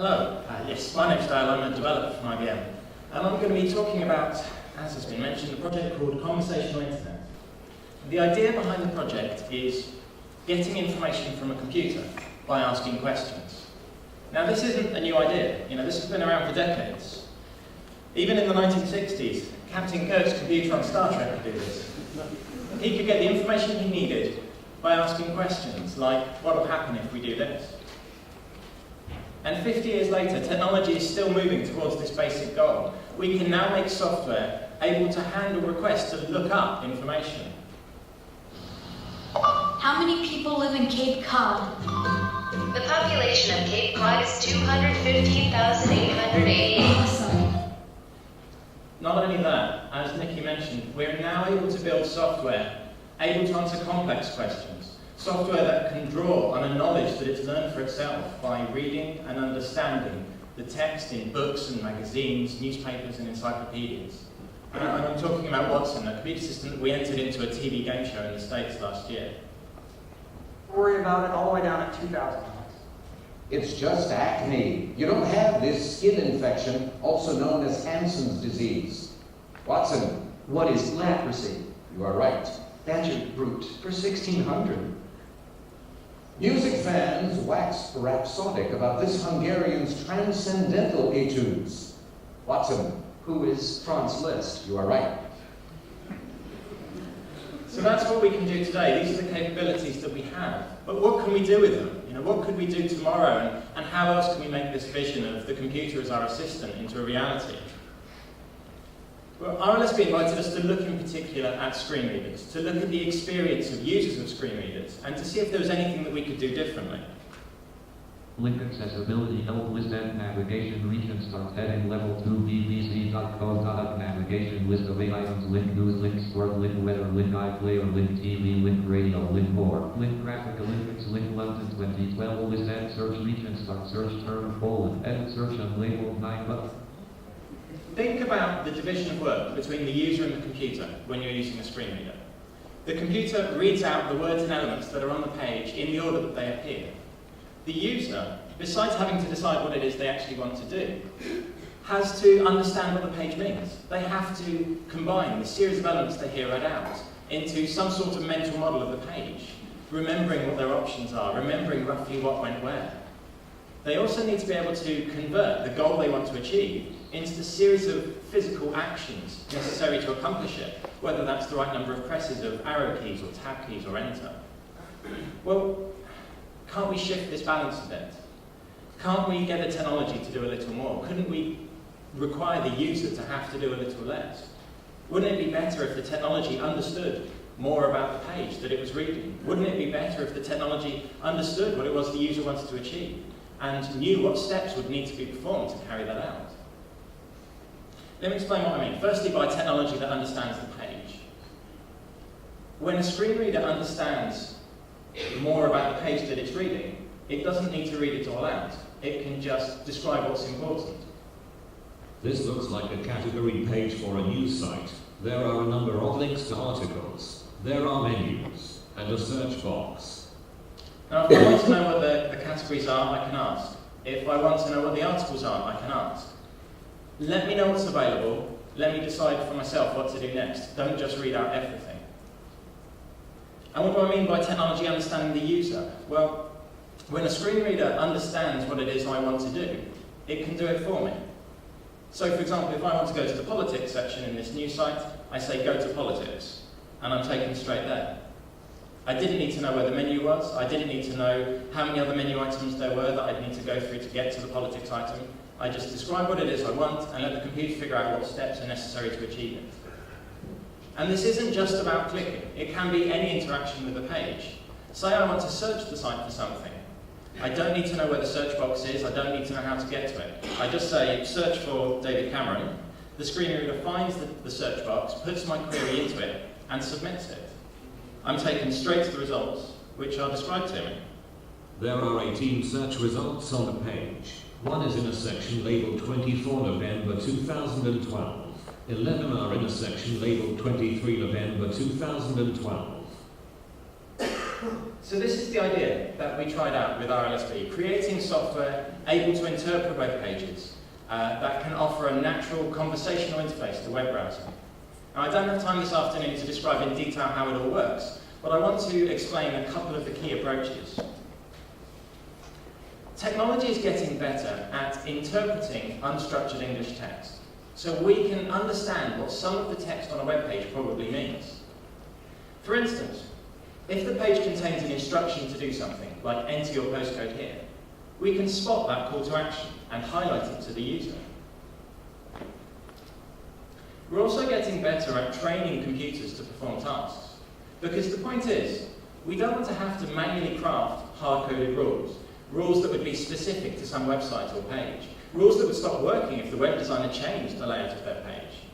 Hello, yes, my name's Dale, I'm a developer from IBM, and I'm going to be talking about, as has been mentioned, a project called Conversational Internet. The idea behind the project is getting information from a computer by asking questions. Now this isn't a new idea, this has been around for decades. Even in the 1960s, Captain Kirk's computer on Star Trek could do this. He could get the information he needed by asking questions like, what will happen if we do this? And 50 years later, technology is still moving towards this basic goal. We can now make software able to handle requests to look up information. How many people live in Cape Cod? The population of Cape Cod is 215,888. Awesome. Not only that, as Nikki mentioned, we're now able to build software able to answer complex questions. Software that can draw on a knowledge that it's learned for itself by reading and understanding the text in books and magazines, newspapers and encyclopedias. And I'm talking about Watson, a computer system that we entered into a TV game show in the States last year. Don't worry about it all the way down at 2,000. It's just acne. You don't have this skin infection, also known as Hansen's disease. Watson. What is leprosy? You are right. Badger brute for 1600. Music fans waxed rhapsodic about this Hungarian's transcendental etudes. Watson. Who is Franz Liszt? You are right. So that's what we can do today. These are the capabilities that we have. But what can we do with them? What could we do tomorrow? And how else can we make this vision of the computer as our assistant into a reality? Well, RLSB invited us to look in particular at screen readers, to look at the experience of users of screen readers, and to see if there was anything that we could do differently. Link accessibility help list and navigation region start heading level 2 bbc.co.uk navigation list of 8 items link news link sport link weather link iPlayer link TV link radio link more link graphic Olympics link London 2012 list and search region start search term colon edit search unlabeled 9 button. Think about the division of work between the user and the computer when you're using a screen reader. The computer reads out the words and elements that are on the page in the order that they appear. The user, besides having to decide what it is they actually want to do, has to understand what the page means. They have to combine the series of elements they hear read out into some sort of mental model of the page, remembering what their options are, remembering roughly what went where. They also need to be able to convert the goal they want to achieve into the series of physical actions necessary to accomplish it, whether that's the right number of presses of arrow keys or tab keys or enter. Well, can't we shift this balance a bit? Can't we get the technology to do a little more? Couldn't we require the user to have to do a little less? Wouldn't it be better if the technology understood more about the page that it was reading? Wouldn't it be better if the technology understood what it was the user wanted to achieve and knew what steps would need to be performed to carry that out? Let me explain what I mean. Firstly, by technology that understands the page. When a screen reader understands more about the page that it's reading, it doesn't need to read it all out. It can just describe what's important. This looks like a category page for a news site. There are a number of links to articles. There are menus and a search box. Now, if I want to know what the categories are, I can ask. If I want to know what the articles are, I can ask. Let me know what's available. Let me decide for myself what to do next. Don't just read out everything. And what do I mean by technology understanding the user? Well, when a screen reader understands what it is I want to do, it can do it for me. So, for example, if I want to go to the politics section in this news site, I say go to politics, and I'm taken straight there. I didn't need to know where the menu was. I didn't need to know how many other menu items there were that I'd need to go through to get to the politics item. I just describe what it is I want and let the computer figure out what steps are necessary to achieve it. And this isn't just about clicking. It can be any interaction with the page. Say I want to search the site for something. I don't need to know where the search box is. I don't need to know how to get to it. I just say, search for David Cameron. The screen reader finds the search box, puts my query into it, and submits it. I'm taken straight to the results, which are described to me. There are 18 search results on the page. One is in a section labeled 24 November 2012. 11 are in a section labeled 23 November 2012. So this is the idea that we tried out with RLSB, creating software able to interpret web pages that can offer a natural conversational interface to web browsing. Now, I don't have time this afternoon to describe in detail how it all works, but I want to explain a couple of the key approaches. Technology is getting better at interpreting unstructured English text, so we can understand what some of the text on a web page probably means. For instance, if the page contains an instruction to do something, like enter your postcode here, we can spot that call to action and highlight it to the user. We're also getting better at training computers to perform tasks, because the point is, we don't want to have to manually craft hard-coded rules that would be specific to some website or page, rules that would stop working if the web designer changed the layout of their page.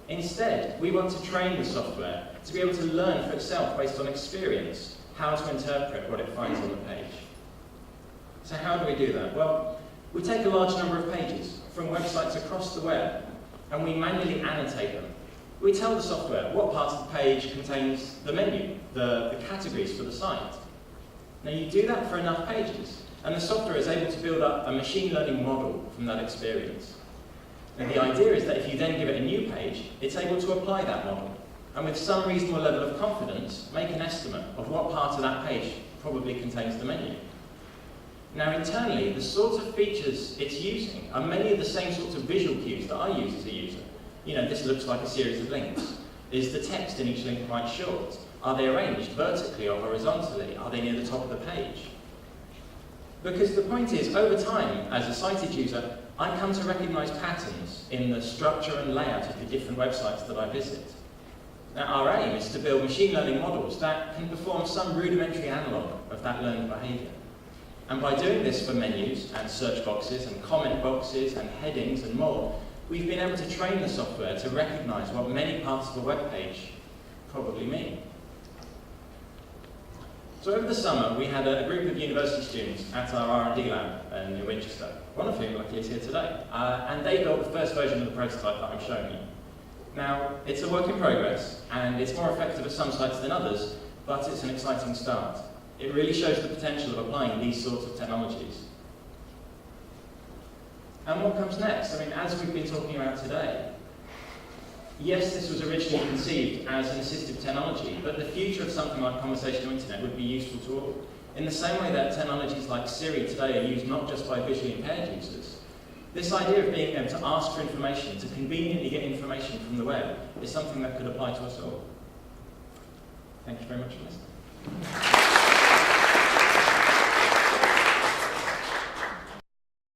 Instead, we want to train the software to be able to learn for itself based on experience how to interpret what it finds on the page. So how do we do that? Well, we take a large number of pages from websites across the web and we manually annotate them. We tell the software what part of the page contains the menu, the categories for the site. Now you do that for enough pages and the software is able to build up a machine learning model from that experience. And the idea is that if you then give it a new page, it's able to apply that model, and with some reasonable level of confidence, make an estimate of what part of that page probably contains the menu. Now internally, the sorts of features it's using are many of the same sorts of visual cues that I use as a user. You know, this looks like a series of links. Is the text in each link quite short? Are they arranged vertically or horizontally? Are they near the top of the page? Because the point is, over time, as a sighted user, I come to recognize patterns in the structure and layout of the different websites that I visit. Now, our aim is to build machine learning models that can perform some rudimentary analog of that learned behavior. And by doing this for menus and search boxes and comment boxes and headings and more, we've been able to train the software to recognize what many parts of a web page probably mean. So over the summer, we had a group of university students at our R&D lab in Winchester, one of whom luckily is here today, and they built the first version of the prototype that I'm showing you. Now, it's a work in progress, and it's more effective at some sites than others, but it's an exciting start. It really shows the potential of applying these sorts of technologies. And what comes next? I mean, as we've been talking about today, yes, this was originally conceived as an assistive technology, but the future of something like conversational internet would be useful to all. In the same way that technologies like Siri today are used not just by visually impaired users, this idea of being able to ask for information, to conveniently get information from the web, is something that could apply to us all. Thank you very much for listening.